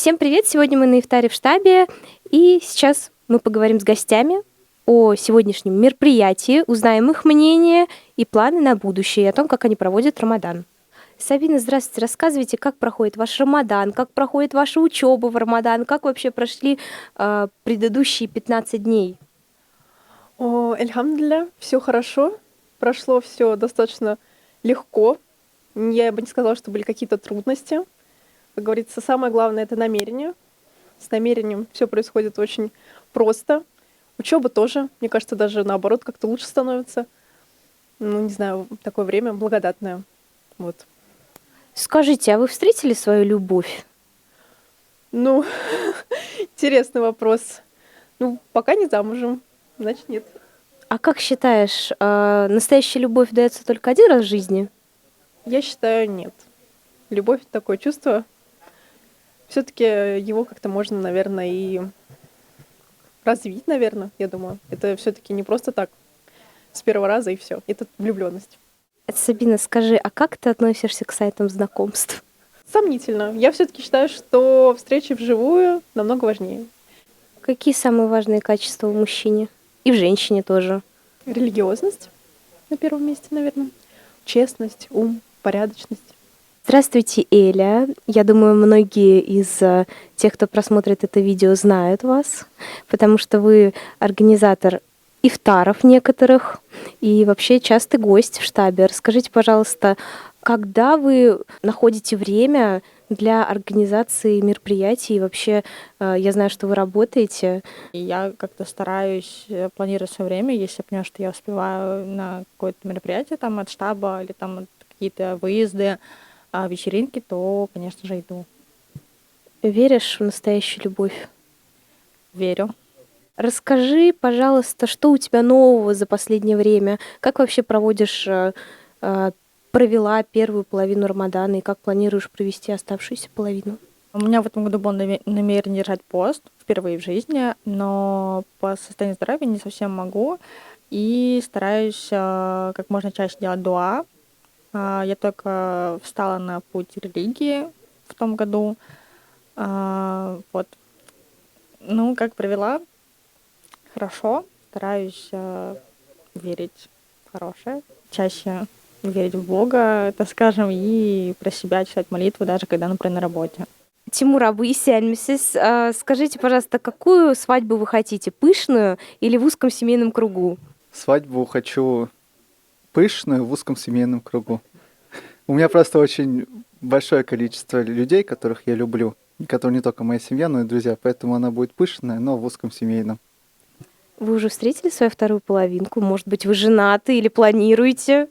Всем привет! Сегодня мы на ифтаре в штабе, и сейчас мы поговорим с гостями о сегодняшнем мероприятии, узнаем их мнение и планы на будущее, и о том, как они проводят Рамадан. Сабина, здравствуйте, рассказывайте, как проходит ваш Рамадан, как проходит ваша учеба в Рамадан, как вообще прошли предыдущие 15 дней? Альхамдулилля, все хорошо, прошло все достаточно легко. Я бы не сказала, что были какие-то трудности. Как говорится, самое главное — это намерение. С намерением все происходит очень просто. Учеба тоже, мне кажется, даже наоборот как-то лучше становится. Ну, не знаю, такое время благодатное. Вот. Скажите, а вы встретили свою любовь? Ну, интересный вопрос. Ну, пока не замужем, значит, нет. А как считаешь, настоящая любовь дается только один раз в жизни? Я считаю, нет. Любовь — это такое чувство. Все-таки его как-то можно, наверное, и развить, наверное, я думаю. Это все-таки не просто так с первого раза и все. Это влюбленность. Сабина, скажи, а как ты относишься к сайтам знакомств? Сомнительно. Я все-таки считаю, что встречи вживую намного важнее. Какие самые важные качества в мужчине? И в женщине тоже. Религиозность на первом месте, наверное. Честность, ум, порядочность. Здравствуйте, Эля. Я думаю, многие из тех, кто просмотрит это видео, знают вас, потому что вы организатор ифтаров некоторых и вообще частый гость в штабе. Расскажите, пожалуйста, когда вы находите время для организации мероприятий? И вообще, я знаю, что вы работаете. И я как-то стараюсь планировать свое время, если я понимаю, что я успеваю на какое-то мероприятие там от штаба или там какие-то выезды, вечеринки, то, конечно же, иду. Веришь в настоящую любовь? Верю. Расскажи, пожалуйста, что у тебя нового за последнее время? Как вообще провела первую половину Рамадана и как планируешь провести оставшуюся половину? У меня в этом году было намерение держать пост впервые в жизни, но по состоянию здоровья не совсем могу и стараюсь как можно чаще делать дуа. Я только встала на путь религии в том году. Вот. Ну, как провела? Хорошо. Стараюсь верить в хорошее. Чаще верить в Бога, так скажем, и про себя читать молитву, даже когда, например, на работе. Тимур Абу Исянмисис, скажите, пожалуйста, какую свадьбу вы хотите? Пышную или в узком семейном кругу? Свадьбу хочу пышную в узком семейном кругу. У меня просто очень большое количество людей, которых я люблю, и которые не только моя семья, но и друзья, поэтому она будет пышная, но в узком семейном. Вы уже встретили свою вторую половинку? Может быть, вы женаты или планируете?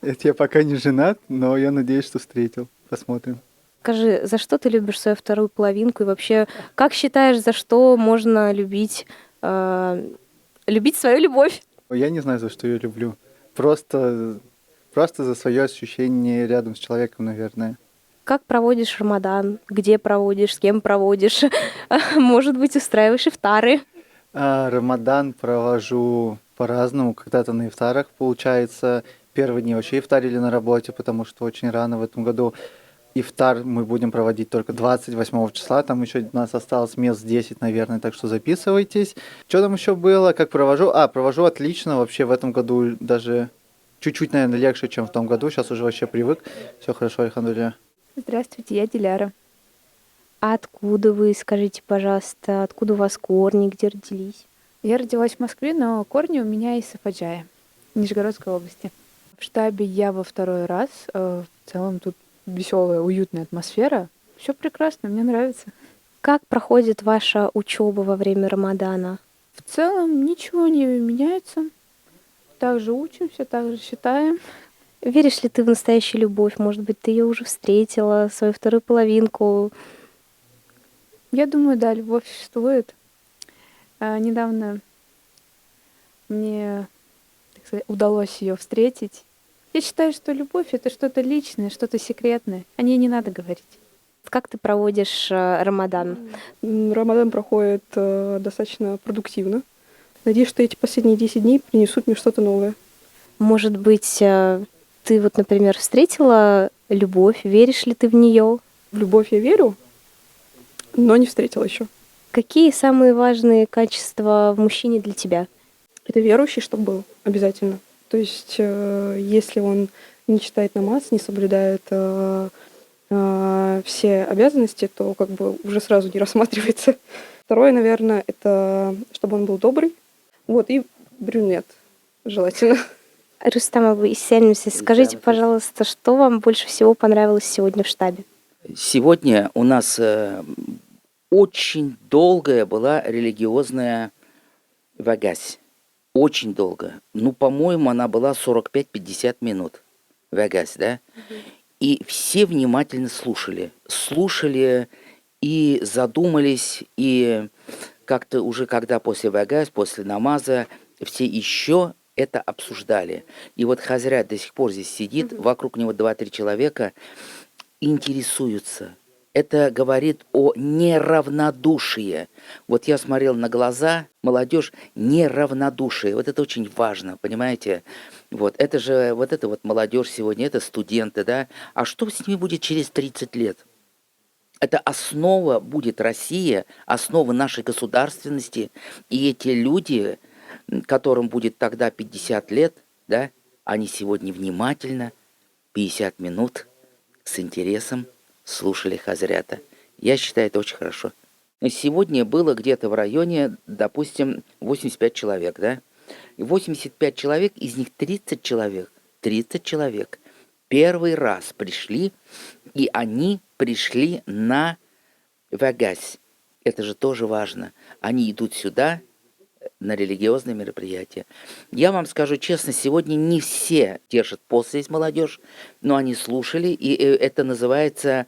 Это я пока не женат, но я надеюсь, что встретил. Посмотрим. Скажи, за что ты любишь свою вторую половинку? И вообще, как считаешь, за что можно любить свою любовь? Я не знаю, за что я люблю. Просто за свое ощущение рядом с человеком, наверное. Как проводишь Рамадан? Где проводишь? С кем проводишь? Может быть, устраиваешь ифтары? Рамадан провожу по-разному. Когда-то на ифтарах, получается. Первые дни вообще ифтарили на работе, потому что очень рано в этом году. Ифтар мы будем проводить только 28 числа. Там еще у нас осталось мест 10, наверное, так что записывайтесь. Что там еще было? Как провожу? Провожу отлично. Вообще в этом году даже чуть-чуть, наверное, легче, чем в том году. Сейчас уже вообще привык. Все хорошо, альхамдулилля. Здравствуйте, я Диляра. А откуда вы, скажите, пожалуйста, откуда у вас корни, где родились? Я родилась в Москве, но корни у меня из Сафаджая, Нижегородской области. В штабе я во второй раз. В целом тут веселая, уютная атмосфера. Все прекрасно, мне нравится. Как проходит ваша учеба во время Рамадана? В целом ничего не меняется. Также учимся, также считаем. Веришь ли ты в настоящую любовь? Может быть, ты ее уже встретила, свою вторую половинку? Я думаю, да, любовь существует. Недавно мне, так сказать, удалось ее встретить. Я считаю, что любовь — это что-то личное, что-то секретное. О ней не надо говорить. Как ты проводишь Рамадан? Рамадан проходит достаточно продуктивно. Надеюсь, что эти последние 10 дней принесут мне что-то новое. Может быть, ты вот, например, встретила любовь? Веришь ли ты в нее? В любовь я верю. но не встретила еще. Какие самые важные качества в мужчине для тебя? Это верующий, чтобы был обязательно. То есть, если он не читает намаз, не соблюдает все обязанности, то как бы уже сразу не рассматривается. Второе, наверное, это чтобы он был добрый. Вот, и брюнет желательно. Рустам Абу Исянмис, скажите, пожалуйста, что вам больше всего понравилось сегодня в штабе? Сегодня у нас очень долгая была религиозная вагась. Очень долго. Ну, по-моему, она была 45-50 минут. Вагась, да? И все внимательно слушали. Слушали и задумались, и как-то уже когда после вагась, после намаза, все еще это обсуждали. И вот Хазрят до сих пор здесь сидит, вокруг него 2-3 человека интересуются. Это говорит о неравнодушии. Вот я смотрел на глаза, молодежь, неравнодушие. Вот это очень важно, понимаете? Вот это же, вот это вот молодежь сегодня, это студенты, да? А что с ними будет через 30 лет? Это основа будет Россия, основа нашей государственности. И эти люди, которым будет тогда 50 лет, да, они сегодня внимательно 50 минут с интересом слушали Хазрята. Я считаю, это очень хорошо. Сегодня было где-то в районе, допустим, 85 человек, да? И 85 человек, из них 30 человек первый раз пришли, и они пришли на вагась. Это же тоже важно. Они идут сюда на религиозные мероприятия. Я вам скажу честно, сегодня не все держат пост здесь молодежь, но они слушали, и это называется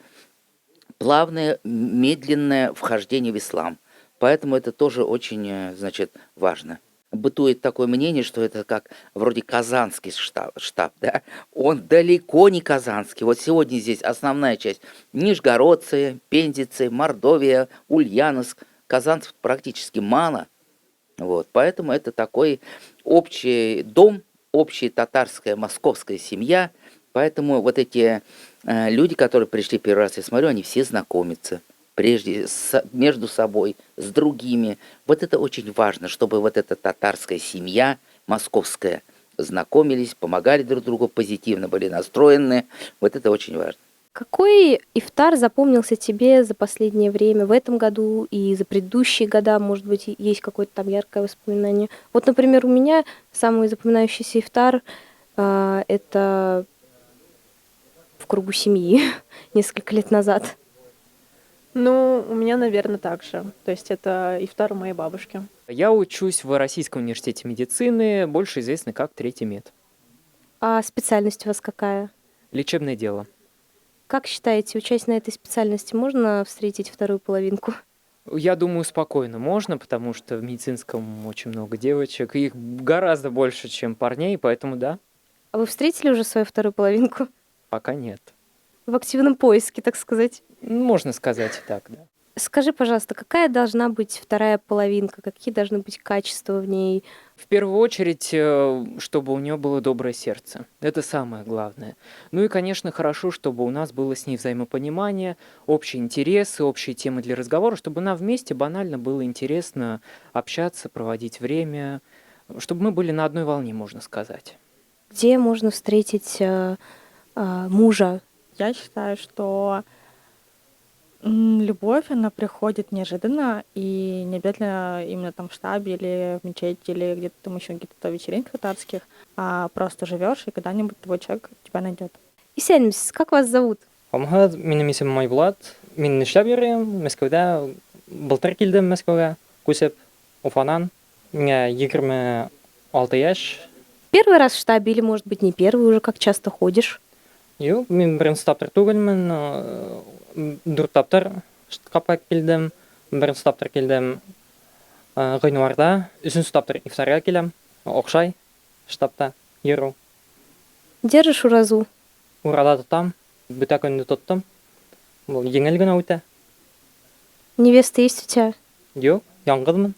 плавное, медленное вхождение в ислам. Поэтому это тоже очень, значит, важно. Бытует такое мнение, что это как вроде казанский штаб, да? Он далеко не казанский. Вот сегодня здесь основная часть нижегородцы, пензенцы, Мордовия, Ульяновск. Казанцев практически мало. Вот, поэтому это такой общий дом, общая татарская, московская семья. Поэтому вот эти люди, которые пришли первый раз, я смотрю, они все знакомятся прежде между собой, с другими. Вот это очень важно, чтобы вот эта татарская семья московская знакомились, помогали друг другу, позитивно были настроены. Вот это очень важно. Какой ифтар запомнился тебе за последнее время, в этом году и за предыдущие года? Может быть, есть какое-то там яркое воспоминание? Вот, например, у меня самый запоминающийся ифтар это в кругу семьи несколько лет назад. Ну, у меня, наверное, так же. То есть это ифтар у моей бабушки. Я учусь в Российском университете медицины, больше известный как третий мед. А специальность у вас какая? Лечебное дело. Как считаете, учась на этой специальности, можно встретить вторую половинку? Я думаю, спокойно можно, потому что в медицинском очень много девочек, и их гораздо больше, чем парней, поэтому да, А вы встретили уже свою вторую половинку? пока нет. В активном поиске, так сказать. Можно сказать и так, да. Скажи, пожалуйста, какая должна быть вторая половинка? Какие должны быть качества в ней? В первую очередь, чтобы у нее было доброе сердце. Это самое главное. Ну и, конечно, хорошо, чтобы у нас было с ней взаимопонимание, общие интересы, общие темы для разговора, чтобы нам вместе банально было интересно общаться, проводить время, чтобы мы были на одной волне, можно сказать. Где можно встретить мужа? Я считаю, что любовь, она приходит неожиданно, и не обязательно именно там в штабе или в мечети, или где-то там еще какие-то вечеринки татарских, а просто живешь, и когда-нибудь твой человек тебя найдет. Исянмис, как вас зовут? Алмахат, минем исемем Майбулат. Мин эшләп йөрим, Мәскәүдә. Былтыр килдем Мәскәүгә, күсеп, Уфанан. Миңа 26 яшь. Первый раз в штабе или, может быть, не первый уже, как часто ходишь? Юк, мин беренче таптыр түгелмен. 4 таптыр штабка килдем. Беренче таптыр килдем гыйнварда. 3нче таптыр ифтарга киләм. Окшай штабта йөрү. Держишь уразу? Урада тотам. Бөтә көнне тоттым. Бу еңел генә үтә. Невеста есть у тебя? Юк, яңгызмын.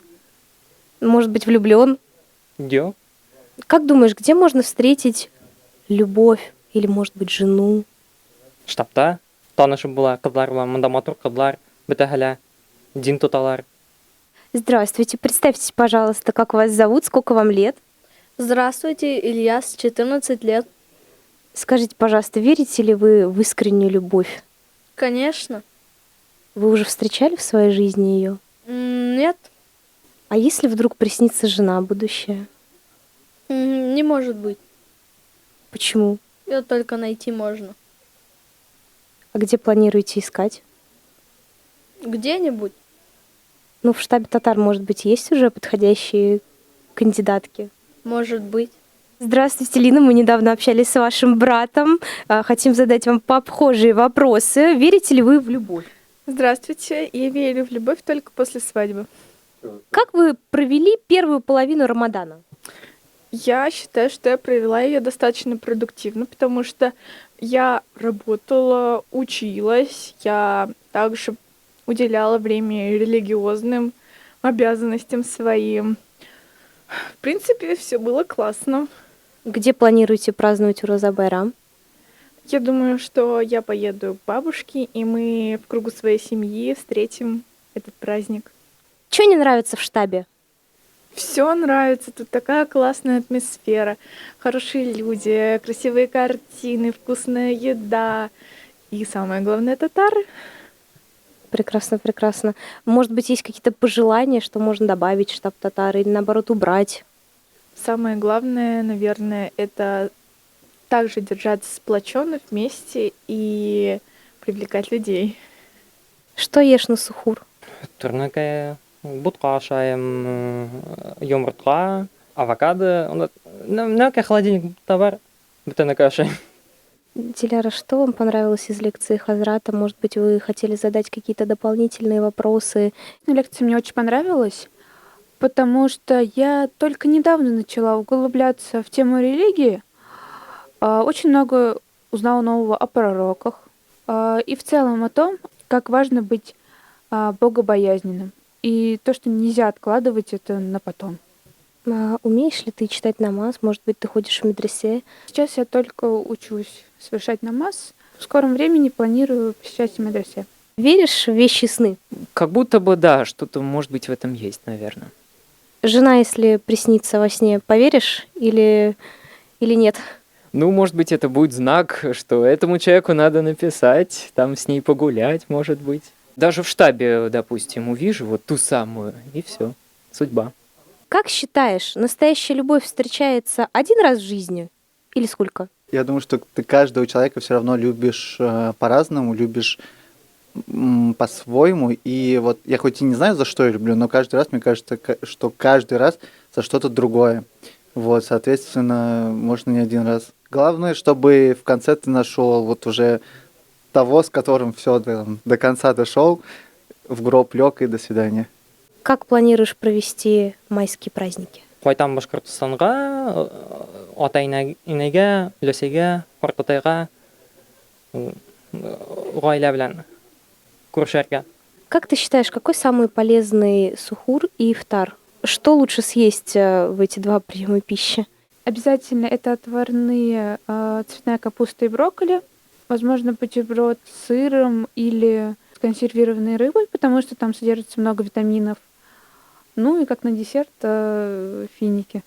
Может быть, влюблен? Юк. Как думаешь, где можно встретить любовь или, может быть, жену? Штабта танышып була кызлар белән, монда матур кызлар, бөтәһелә дин туталар. Здравствуйте, представьтесь, пожалуйста, как вас зовут, сколько вам лет? Здравствуйте, Ильяс, 14 лет. Скажите, пожалуйста, верите ли вы в искреннюю любовь? Конечно. Вы уже встречали в своей жизни ее? Нет, А если вдруг приснится жена будущая? не может быть. Почему? Ее только найти можно. А где планируете искать? Где-нибудь. Ну, в штабе татар, может быть, есть уже подходящие кандидатки? Может быть. Здравствуйте, Лина. Мы недавно общались с вашим братом. Хотим задать вам похожие вопросы. Верите ли вы в любовь? Здравствуйте, я верю в любовь только после свадьбы. Как вы провели первую половину Рамадана? Я считаю, что я провела ее достаточно продуктивно, потому что я работала, училась, я также уделяла время религиозным обязанностям своим. В принципе, все было классно. Где планируете праздновать Уроза Байрам? Я думаю, что я поеду к бабушке, и мы в кругу своей семьи встретим этот праздник. Что не нравится в штабе? Все нравится, тут такая классная атмосфера, хорошие люди, красивые картины, вкусная еда. И самое главное, татары. Прекрасно, прекрасно. Может быть, есть какие-то пожелания, что можно добавить в штаб татар или наоборот убрать? Самое главное, наверное, это также держаться сплоченно вместе и привлекать людей. Что ешь на сухур? Турнакая, будка ашаем, йомуртка, авокадо. Нака холодильник товар, бутенка ашаем. Диляра, что вам понравилось из лекции Хазрата? Может быть, вы хотели задать какие-то дополнительные вопросы? Лекция мне очень понравилась, потому что я только недавно начала углубляться в тему религии. Очень много узнала нового о пророках и в целом о том, как важно быть богобоязненным. И то, что нельзя откладывать это на потом. Умеешь ли ты читать намаз? Может быть, ты ходишь в медресе? Сейчас я только учусь совершать намаз. В скором времени планирую посещать медресе. Веришь в вещи сны? Как будто бы да, что-то может быть в этом есть, наверное. Жена, если приснится во сне, поверишь или нет? Ну, может быть, это будет знак, что этому человеку надо написать, там с ней погулять, может быть. Даже в штабе, допустим, увижу вот ту самую, и все, судьба. Как считаешь, настоящая любовь встречается один раз в жизни или сколько? Я думаю, что ты каждого человека все равно любишь по-разному, любишь по-своему. И вот я хоть и не знаю, за что я люблю, но каждый раз, мне кажется, что каждый раз за что-то другое. Вот, соответственно, можно не один раз. Главное, чтобы в конце ты нашел вот уже того, с которым все до конца дошел, в гроб лег и до свидания. Как планируешь провести майские праздники? Кайтам Башкортостанга, ата инәгә, өләсәгә, картатайга, гаилә белән күрешергә. Как ты считаешь, какой самый полезный сухур и ифтар? Что лучше съесть в эти два приема пищи? Обязательно это отварные цветная капуста и брокколи. Возможно, бутерброд с сыром или с консервированной рыбой, потому что там содержится много витаминов. Ну и как на десерт финики.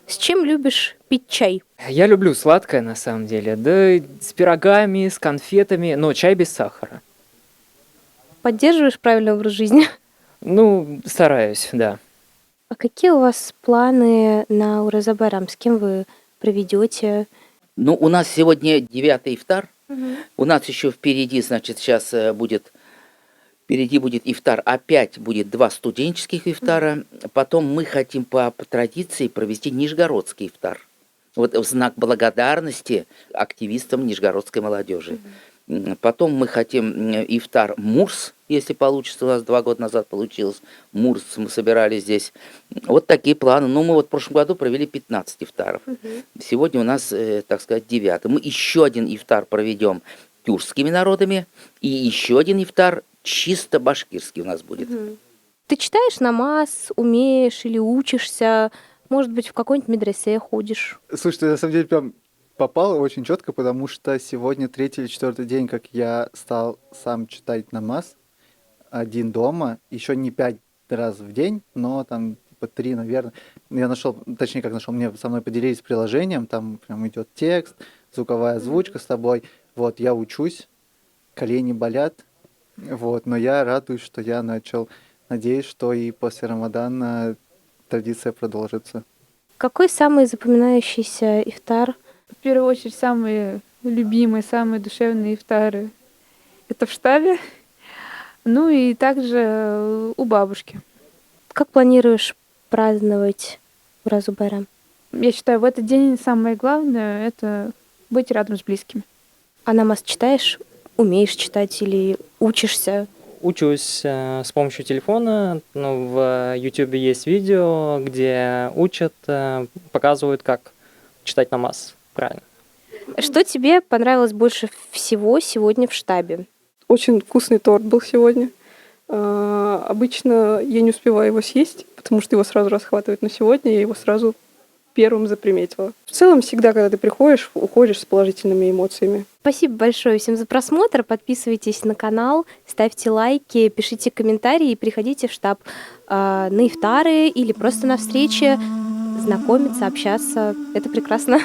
С чем любишь пить чай? Я люблю сладкое, на самом деле, да с пирогами, с конфетами, но чай без сахара. Поддерживаешь правильный образ жизни? Ну, стараюсь, да. А какие у вас планы на Уроза Байрам? С кем вы проведете? Ну, у нас сегодня 9-й ифтар. У нас еще впереди, значит, сейчас будет... Впереди будет ифтар, опять будет 2 студенческих ифтара. Потом мы хотим по традиции провести нижегородский ифтар. Вот в знак благодарности активистам нижегородской молодежи. Потом мы хотим ифтар Мурс, если получится. У нас 2 года назад получилось. Мурс мы собирали здесь. Вот такие планы. Ну, мы вот в прошлом году провели 15 ифтаров. Сегодня у нас, так сказать, 9. Мы еще один ифтар проведем тюркскими народами. И еще один ифтар чисто башкирский у нас будет. Ты читаешь намаз, умеешь или учишься? Может быть, в какой-нибудь медресе ходишь? Слушай, ты на самом деле прям попал очень четко, потому что сегодня 3-й или 4-й день, как я стал сам читать намаз. один дома, еще не 5 раз в день, но там типа 3, наверное. Я нашел, точнее, как нашел, мне со мной поделились приложением, там прям идет текст, звуковая озвучка с тобой. Вот, я учусь, колени болят, вот, но я радуюсь, что я начал. Надеюсь, что и после Рамадана традиция продолжится. Какой самый запоминающийся ифтар? В первую очередь, самые любимые, самые душевные ифтары — это в штабе. Ну и также у бабушки. Как планируешь праздновать Уразу Байрам? Я считаю, в этот день самое главное — это быть рядом с близкими. А намаз читаешь? Умеешь читать или учишься? Учусь с помощью телефона. Ну, в YouTube есть видео, где учат, показывают, как читать намаз правильно. Что тебе понравилось больше всего сегодня в штабе? Очень вкусный торт был сегодня. Обычно я не успеваю его съесть, потому что его сразу расхватывают, но сегодня я его сразу первым заприметила. В целом, всегда, когда ты приходишь, уходишь с положительными эмоциями. Спасибо большое всем за просмотр. Подписывайтесь на канал, ставьте лайки, пишите комментарии и приходите в штаб на ифтары или просто на встречи, знакомиться, общаться. Это прекрасно.